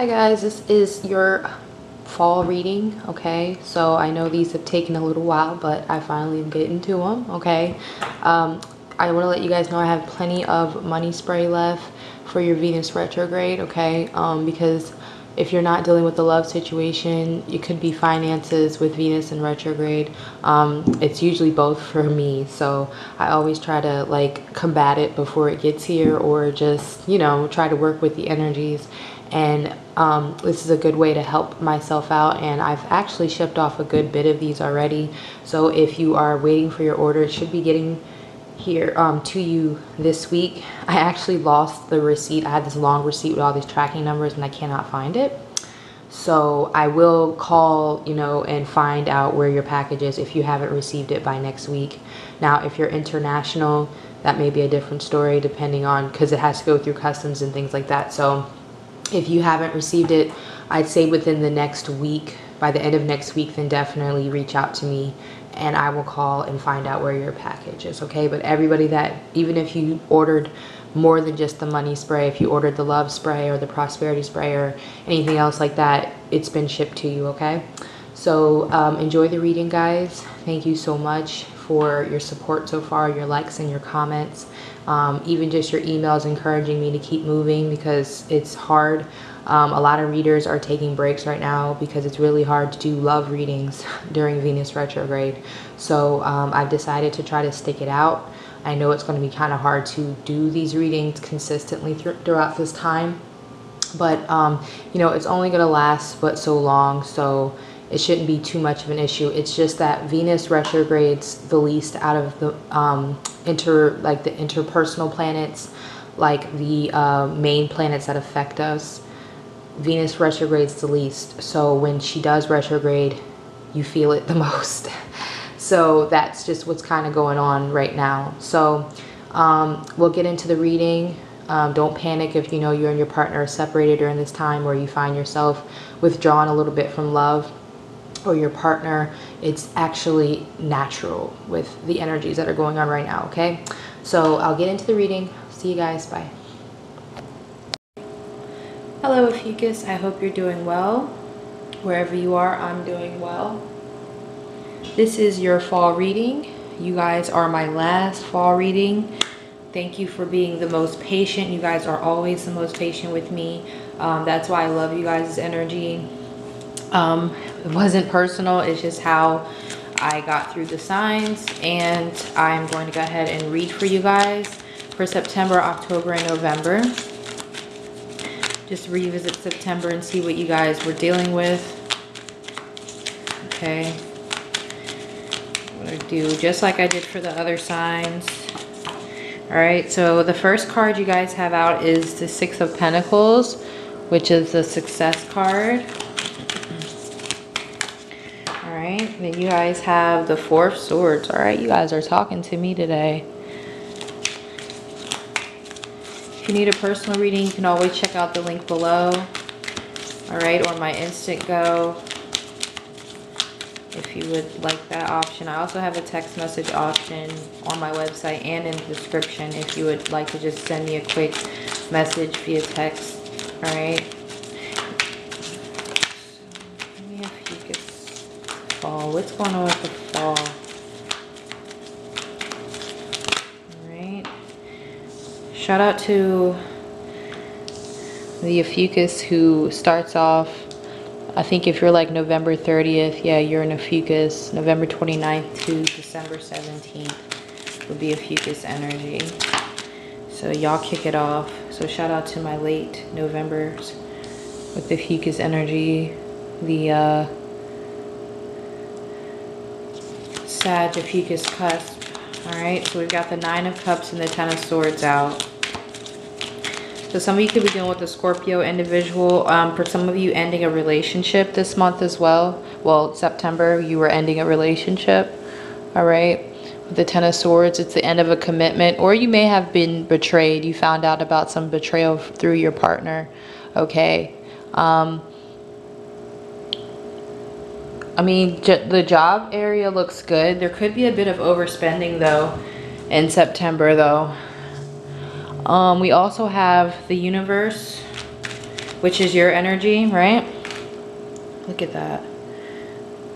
Hi guys, this is your fall reading. Okay, so I know these have taken a little while, but I finally am getting to them. Okay, I want to let you guys know I have plenty of money spray left for your Venus retrograde. Okay, because if you're not dealing with the love situation, it could be finances with Venus in retrograde. It's usually both for me, so I always try to like combat it before it gets here, or just, you know, try to work with the energies. And this is a good way to help myself out, and I've actually shipped off a good bit of these already. So if you are waiting for your order, it should be getting here to you this week. I actually lost the receipt. I had this long receipt with all these tracking numbers and I cannot find it. So I will call, you know, and find out where your package is if you haven't received it by next week. Now, if you're international, that may be a different story depending on, because it has to go through customs and things like that. So if you haven't received it, I'd say within the next week, by the end of next week, then definitely reach out to me and I will call and find out where your package is, okay? But everybody that, even if you ordered more than just the money spray, if you ordered the love spray or the prosperity spray or anything else like that, it's been shipped to you, okay? So enjoy the reading, guys. Thank you so much for your support so far, your likes and your comments, even just your emails encouraging me to keep moving, because it's hard. A lot of readers are taking breaks right now because it's really hard to do love readings during Venus retrograde. So I've decided to try to stick it out. I know it's going to be kind of hard to do these readings consistently throughout this time, but you know, it's only going to last but so long, so it shouldn't be too much of an issue. It's just that Venus retrogrades the least out of the interpersonal planets, like the main planets that affect us. Venus retrogrades the least, so when she does retrograde, you feel it the most. So that's just what's kind of going on right now. So we'll get into the reading. Don't panic if you know you and your partner are separated during this time, or you find yourself withdrawn a little bit from love or your partner. It's actually natural with the energies that are going on right now, okay? So I'll get into the reading. See you guys. Bye. Hello, Ophiuchus. I hope you're doing well. Wherever you are, I'm doing well. This is your fall reading. You guys are my last fall reading. Thank you for being the most patient. You guys are always the most patient with me. That's why I love you guys' energy. It wasn't personal. It's just how I got through the signs. And I'm going to go ahead and read for you guys for September, October, and November. Just revisit September and see what you guys were dealing with. Okay. What I do, just like I did for the other signs. All right, so the first card you guys have out is the Six of Pentacles, which is the success card. All right, then you guys have the Four of Swords. All right, you guys are talking to me today. If you need a personal reading, you can always check out the link below. All right, or my instant go, if you would like that option. I also have a text message option on my website and in the description if you would like to just send me a quick message via text. All right. Let me have you get fall. What's going on with the fall? Shout out to the Ophiuchus who starts off, I think if you're like November 30th, yeah, you're an Ophiuchus. November 29th to December 17th would be Ophiuchus energy. So y'all kick it off. So shout out to my late Novembers with the Ophiuchus energy. The Sag Ophiuchus cusp. Alright, so we've got the Nine of Cups and the Ten of Swords out. So some of you could be dealing with a Scorpio individual. For some of you, ending a relationship this month as well. Well, September, you were ending a relationship. All right. With the Ten of Swords, it's the end of a commitment. Or you may have been betrayed. You found out about some betrayal through your partner. Okay. I mean, the job area looks good. There could be a bit of overspending, though, in September, though. We also have the Universe which is your energy, right? Look at that.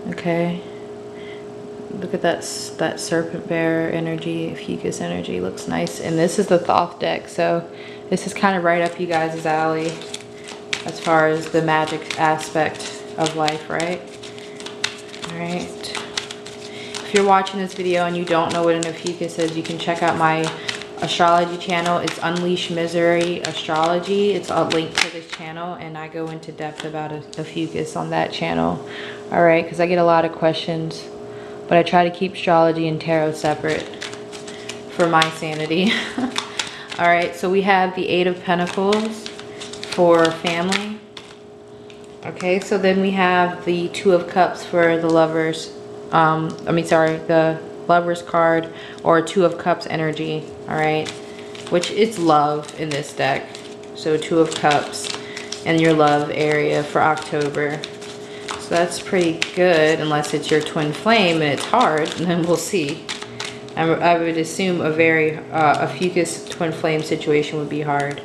Okay. Look at that Serpent Bearer energy, Ophiuchus energy. Looks nice. And this is the Thoth deck, so this is kind of right up you guys' alley as far as the magic aspect of life, right? All right. If you're watching this video and you don't know what an Ophiuchus is, you can check out my astrology channel. It's Unleash Misery Astrology. It's a link to this channel, and I go into depth about Ophiuchus on that channel. All right, because I get a lot of questions, but I try to keep astrology and tarot separate for my sanity. All right, so we have the Eight of Pentacles for family. Okay, so then we have the Two of Cups for the lovers. The Lover's card, or Two of Cups energy. All right, which is love in this deck. So Two of Cups and your love area for October. So that's pretty good, unless it's your twin flame and it's hard, and then we'll see. I would assume a very Ophiuchus twin flame situation would be hard.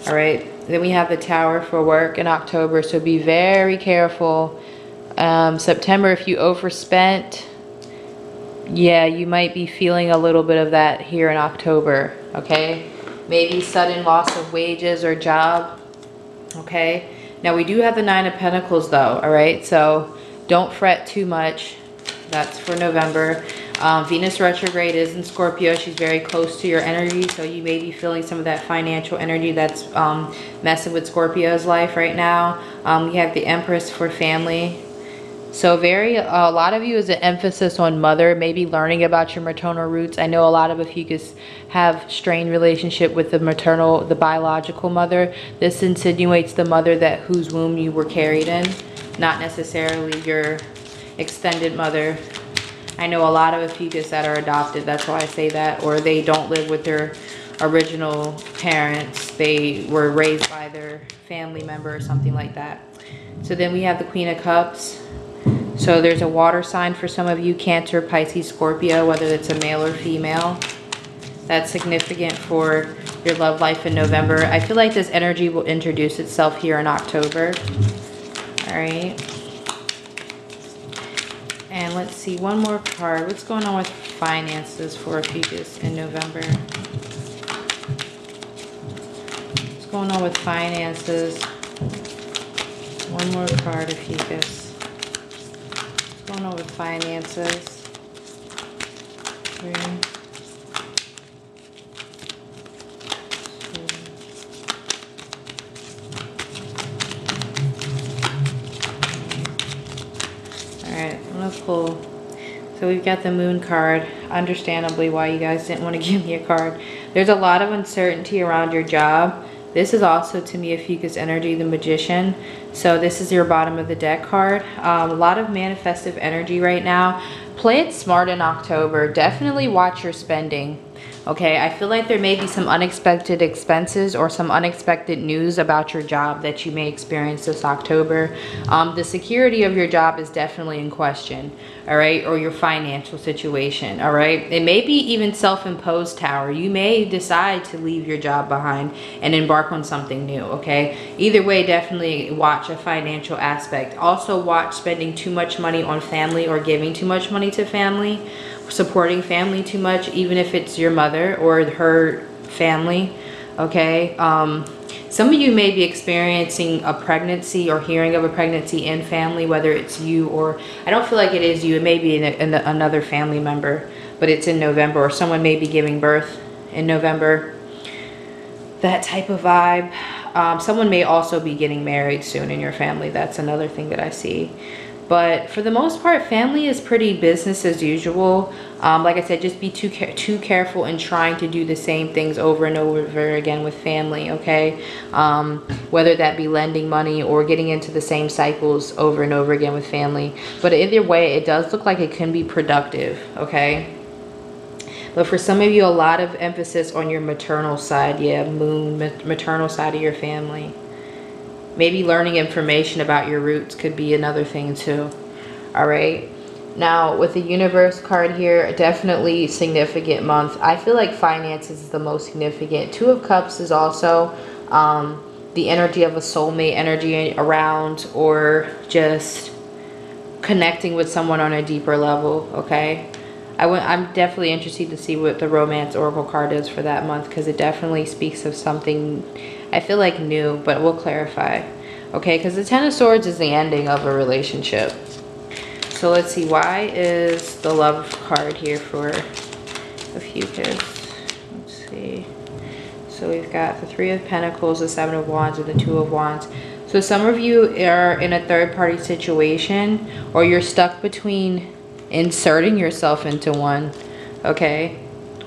All right, then we have the Tower for work in October, so be very careful. September, if you overspent, yeah, you might be feeling a little bit of that here in October, okay? Maybe sudden loss of wages or job, okay? Now, we do have the Nine of Pentacles, though, all right? So don't fret too much. That's for November. Venus retrograde is in Scorpio. She's very close to your energy, so you may be feeling some of that financial energy that's messing with Scorpio's life right now. We have the Empress for family. So a lot of you is an emphasis on mother, maybe learning about your maternal roots. I know a lot of Ophiuchus have strained relationship with the biological mother. This insinuates the mother whose womb you were carried in, not necessarily your extended mother. I know a lot of Ophiuchus that are adopted, that's why I say that, or they don't live with their original parents. They were raised by their family member or something like that. So then we have the Queen of Cups. So there's a water sign for some of you, Cancer, Pisces, Scorpio, whether it's a male or female. That's significant for your love life in November. I feel like this energy will introduce itself here in October. All right. And let's see, one more card. What's going on with finances for Ophiuchus in November? What's going on with finances? One more card, Ophiuchus. What's going on with finances? Alright, I'm going to pull. So we've got the Moon card. Understandably why you guys didn't want to give me a card. There's a lot of uncertainty around your job. This is also, to me, Ophiuchus energy, the Magician. So this is your bottom of the deck card. A lot of manifestive energy right now. Play it smart in October. Definitely watch your spending. Okay, I feel like there may be some unexpected expenses or some unexpected news about your job that you may experience this October. The security of your job is definitely in question, all right, or your financial situation, all right? It may be even self-imposed, Tower. You may decide to leave your job behind and embark on something new, okay? Either way, definitely watch a financial aspect. Also watch spending too much money on family or giving too much money to family. Supporting family too much, even if it's your mother or her family, okay? Some of you may be experiencing a pregnancy or hearing of a pregnancy in family, whether it's you or, I don't feel like it is you, it may be in another family member, but it's in November, or someone may be giving birth in November. That type of vibe. Someone may also be getting married soon in your family. That's another thing that I see. But for the most part, family is pretty business as usual. Like I said, just be too careful in trying to do the same things over and over again with family, okay? Whether that be lending money or getting into the same cycles over and over again with family. But either way, it does look like it can be productive, okay? But for some of you, a lot of emphasis on your maternal side. Yeah, Moon, maternal side of your family. Maybe learning information about your roots could be another thing too. All right. Now with the Universe card here, definitely significant month. I feel like finances is the most significant. Two of Cups is also the energy of a soulmate energy around, or just connecting with someone on a deeper level, okay? I'm definitely interested to see what the Romance Oracle card is for that month, because it definitely speaks of something, I feel like, new, but we'll clarify, okay? Because the Ten of Swords is the ending of a relationship. So let's see, why is the Love card here for Ophiuchus? Let's see. So we've got the Three of Pentacles, the Seven of Wands, and the Two of Wands. So some of you are in a third-party situation, or you're stuck between inserting yourself into one, okay?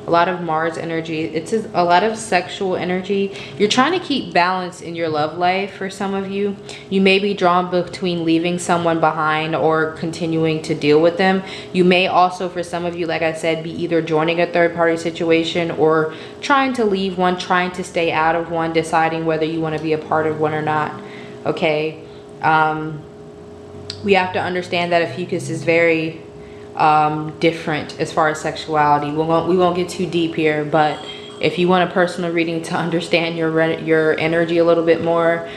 A lot of Mars energy. It's a lot of sexual energy. You're trying to keep balance in your love life. For some of you, you may be drawn between leaving someone behind or continuing to deal with them. You may also, for some of you, like I said, be either joining a third-party situation or trying to leave one, trying to stay out of one, deciding whether you want to be a part of one or not, okay? We have to understand that Ophiuchus is very different as far as sexuality. We won't get too deep here, but if you want a personal reading to understand your energy a little bit more,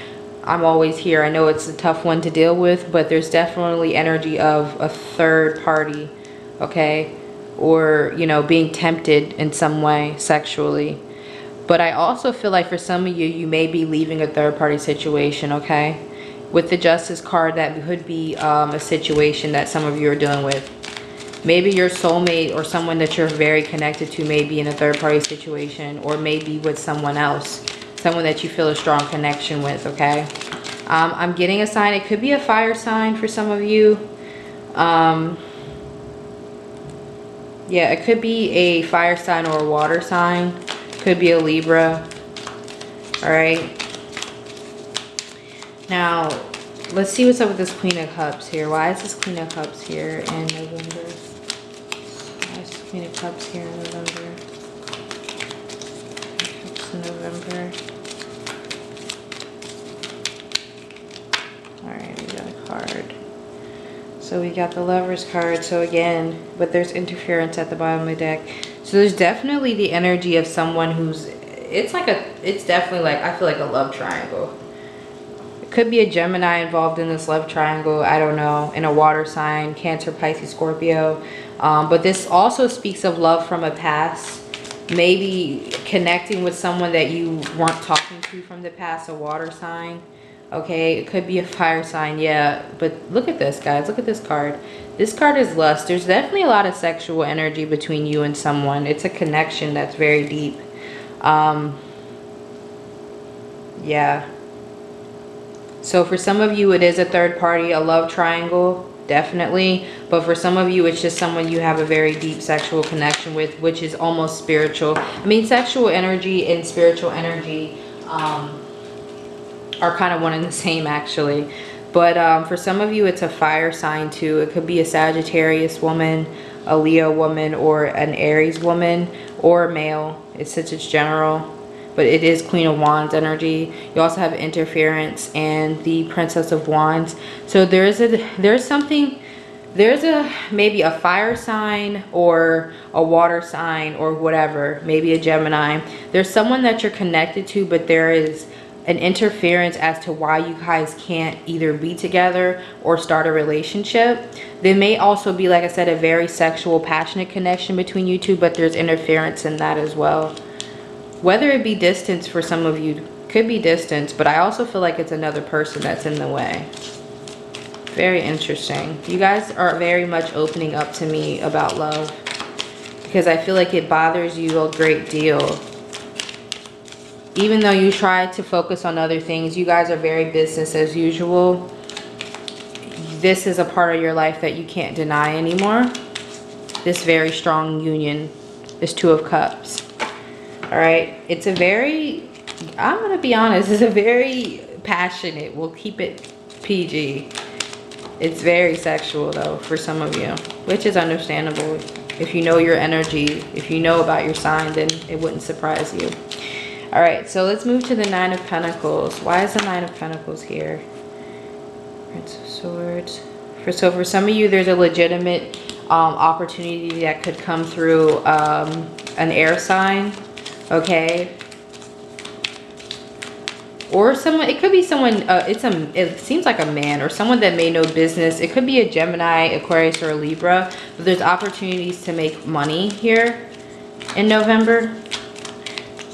I'm always here. I know it's a tough one to deal with, but there's definitely energy of a third party, okay? Or, you know, being tempted in some way sexually. But I also feel like for some of you, you may be leaving a third party situation, okay? With the Justice card, that could be a situation that some of you are dealing with. Maybe your soulmate or someone that you're very connected to may be in a third-party situation, or maybe with someone else, someone that you feel a strong connection with, okay? I'm getting a sign. It could be a fire sign for some of you. Yeah, it could be a fire sign or a water sign. Could be a Libra. All right. Now, let's see what's up with this Queen of Cups here. Why is this Queen of Cups here in November? Queen of Cups here in November. Cups in November. Alright, we got a card. So we got the Lovers card. So again, but there's interference at the bottom of the deck. So there's definitely the energy of someone who's, it's definitely like, I feel like a love triangle. It could be a Gemini involved in this love triangle, I don't know, in a water sign, Cancer, Pisces, Scorpio. But this also speaks of love from a past, maybe connecting with someone that you weren't talking to from the past, a water sign, okay? It could be a fire sign, yeah. But look at this, guys. Look at this card. This card is lust. There's definitely a lot of sexual energy between you and someone. It's a connection that's very deep. Yeah. So for some of you, it is a third party, a love triangle. Definitely, but for some of you, it's just someone you have a very deep sexual connection with, which is almost spiritual. I mean, sexual energy and spiritual energy are kind of one and the same, actually. But for some of you, it's a fire sign too. It could be a Sagittarius woman, a Leo woman, or an Aries woman, or a male. It's general, but it is Queen of Wands energy. You also have interference and the Princess of Wands. So there's maybe a fire sign or a water sign or whatever, maybe a Gemini. There's someone that you're connected to, but there is an interference as to why you guys can't either be together or start a relationship. There may also be, like I said, a very sexual, passionate connection between you two, but there's interference in that as well. Whether it be distance for some of you, could be distance, but I also feel like it's another person that's in the way. Very interesting. You guys are very much opening up to me about love, because I feel like it bothers you a great deal. Even though you try to focus on other things, you guys are very business as usual. This is a part of your life that you can't deny anymore. This very strong union, this Two of Cups. All right, it's a very, I'm gonna be honest, it's a very passionate, we'll keep it PG. It's very sexual though for some of you, which is understandable. If you know your energy, if you know about your sign, then it wouldn't surprise you. All right, so let's move to the Nine of Pentacles. Why is the Nine of Pentacles here? Prince of Swords. So for some of you, there's a legitimate opportunity that could come through an air sign. Okay, or someone, it could be someone, it seems like a man or someone that may know business. It could be a Gemini, Aquarius, or a Libra, but there's opportunities to make money here in November.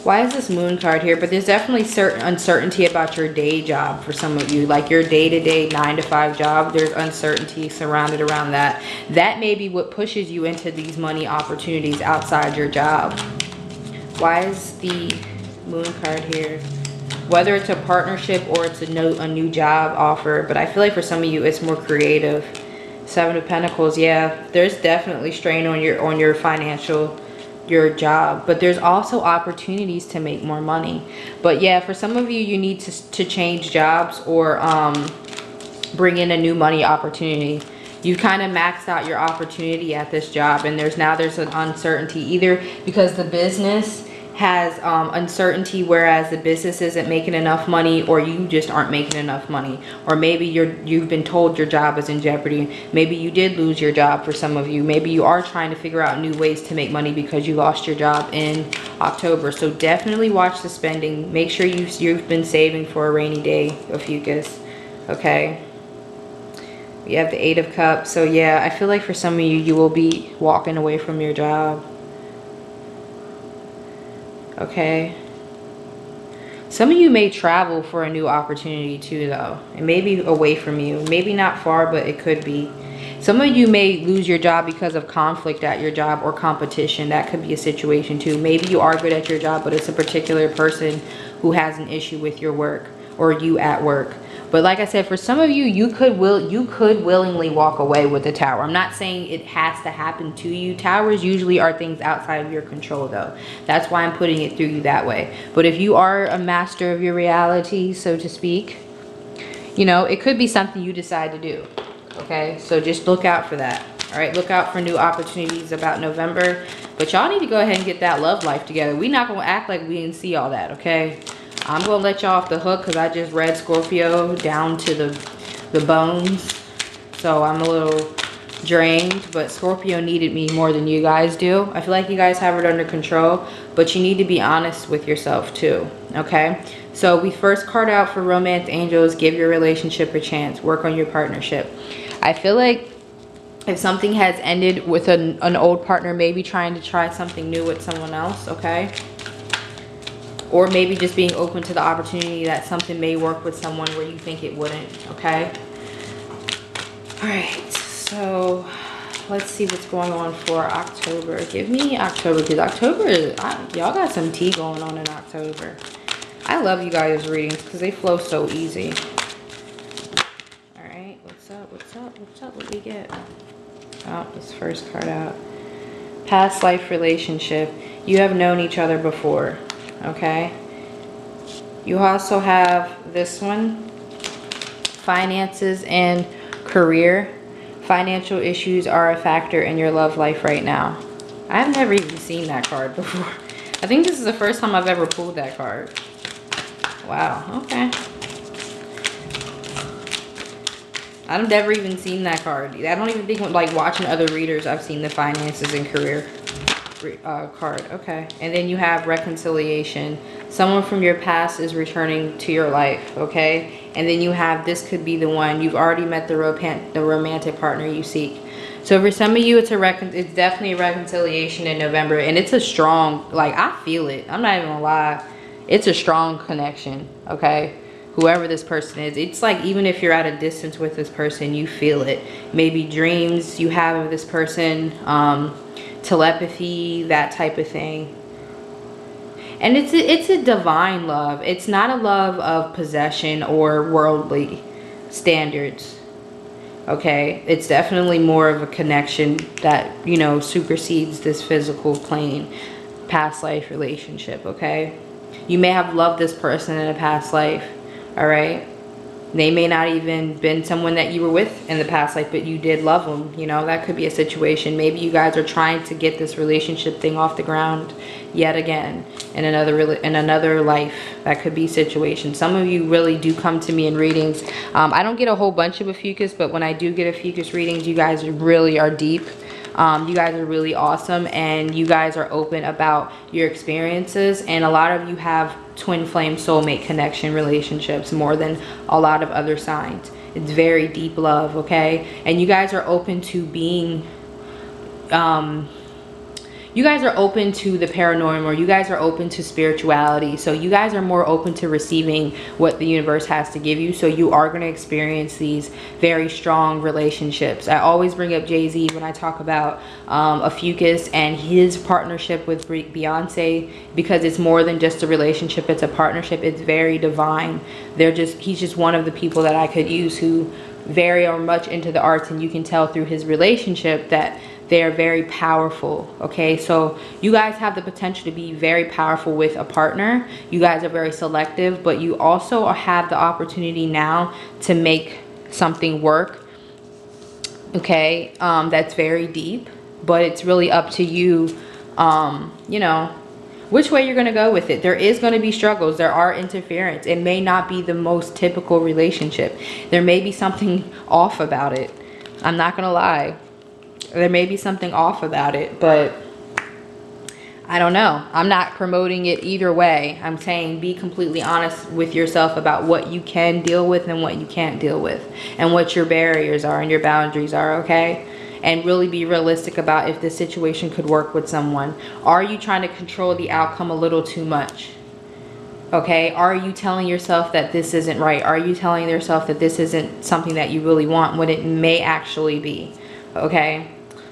Why is this moon card here? But there's definitely certain uncertainty about your day job for some of you, like your day-to-day 9-to-5 job. There's uncertainty surrounded around that. That may be what pushes you into these money opportunities outside your job. Why is the moon card here? Whether it's a partnership or it's a new job offer, but I feel like for some of you it's more creative. 7 of Pentacles, yeah, there's definitely strain on your financial, your job, but there's also opportunities to make more money. But yeah, for some of you, you need to change jobs or bring in a new money opportunity. You kind of maxed out your opportunity at this job, and there's an uncertainty, either because the business has uncertainty, whereas the business isn't making enough money, or you just aren't making enough money, or maybe you've been told your job is in jeopardy. Maybe you did lose your job for some of you. Maybe you are trying to figure out new ways to make money because you lost your job in October. So definitely watch the spending. Make sure you've been saving for a rainy day, Ophiuchus. Okay. We have the 8 of Cups. So yeah, I feel like for some of you, you will be walking away from your job. Okay. Some of you may travel for a new opportunity too, though. It may be away from you. Maybe not far, but it could be. Some of you may lose your job because of conflict at your job or competition. That could be a situation too. Maybe you are good at your job, but it's a particular person who has an issue with your work or you at work. But like I said, for some of you, you could willingly walk away with the Tower. I'm not saying it has to happen to you. Towers usually are things outside of your control, though. That's why I'm putting it through you that way. But if you are a master of your reality, so to speak, you know, it could be something you decide to do. Okay, so just look out for that. All right, look out for new opportunities about November. But y'all need to go ahead and get that love life together. We're not going to act like we didn't see all that, okay? I'm going to let y'all off the hook because I just read Scorpio down to the bones. So I'm a little drained, but Scorpio needed me more than you guys do. I feel like you guys have it under control, but you need to be honest with yourself too, okay? So we first card out for Romance Angels, give your relationship a chance, work on your partnership. I feel like if something has ended with an old partner, maybe trying to try something new with someone else, okay? Or maybe just being open to the opportunity that something may work with someone where you think it wouldn't, okay? All right, so let's see what's going on for October. Give me October, because October, y'all got some tea going on in October. I love you guys' readings because they flow so easy. All right, what's up, what's up, what's up, what do we get? Oh, this first card out. Past life relationship. You have known each other before. Okay, you also have this one, finances and career. Financial issues are a factor in your love life right now. I've never even seen that card before. I think this is the first time I've ever pulled that card. Wow, okay. I've never even seen that card. I don't even think, like, watching other readers, I've seen the finances and career card. Okay, and then you have reconciliation. Someone from your past is returning to your life. Okay, and then you have, this could be the one. You've already met the romantic partner you seek. So for some of you, it's definitely a reconciliation in November, and it's a strong, like, I feel it. I'm not even gonna lie, it's a strong connection. Okay, whoever this person is, it's like, even if you're at a distance with this person, you feel it. Maybe dreams you have of this person, telepathy, that type of thing. And it's a divine love. It's not a love of possession or worldly standards. Okay, it's definitely more of a connection that, you know, supersedes this physical plane. Past life relationship. Okay, you may have loved this person in a past life. All right, they may not even been someone that you were with in the past life, but you did love them. You know, that could be a situation. Maybe you guys are trying to get this relationship thing off the ground yet again in another life. That could be a situation. Some of you really do come to me in readings. I don't get a whole bunch of Ophiuchus, but when I do get Ophiuchus readings, you guys really are deep. You guys are really awesome, and you guys are open about your experiences, and a lot of you have twin flame soulmate connection relationships more than a lot of other signs. It's very deep love, okay? And you guys are open to being you guys are open to the paranormal, you guys are open to spirituality, so you guys are more open to receiving what the universe has to give you. So you are going to experience these very strong relationships. I always bring up Jay-Z when I talk about Ophiuchus and his partnership with Beyonce, because it's more than just a relationship, it's a partnership. It's very divine. He's just one of the people that I could use who are much into the arts, and you can tell through his relationship that they're very powerful. Okay, so you guys have the potential to be very powerful with a partner. You guys are very selective, but you also have the opportunity now to make something work. Okay, that's very deep, but it's really up to you, you know, which way you're going to go with it. There is going to be struggles. There are interference. It may not be the most typical relationship. There may be something off about it. I'm not going to lie. There may be something off about it, but I don't know. I'm not promoting it either way. I'm saying be completely honest with yourself about what you can deal with and what you can't deal with, and what your barriers are and your boundaries are, okay? And really be realistic about if this situation could work with someone. Are you trying to control the outcome a little too much? Okay, are you telling yourself that this isn't right? Are you telling yourself that this isn't something that you really want when it may actually be? Okay,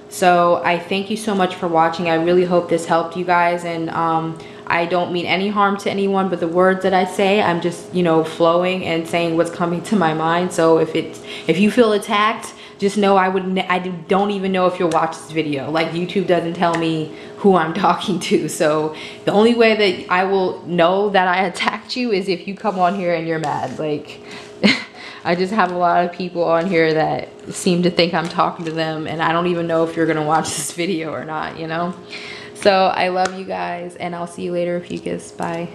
so I thank you so much for watching. I really hope this helped you guys, and I don't mean any harm to anyone, but the words that I say, I'm just, you know, flowing and saying what's coming to my mind. So if you feel attacked, just know I don't even know if you'll watch this video. Like, YouTube doesn't tell me who I'm talking to. So the only way that I will know that I attacked you is if you come on here and you're mad. Like, I just have a lot of people on here that seem to think I'm talking to them, and I don't even know if you're gonna watch this video or not, you know? So I love you guys, and I'll see you later, Ophiuchus. Bye.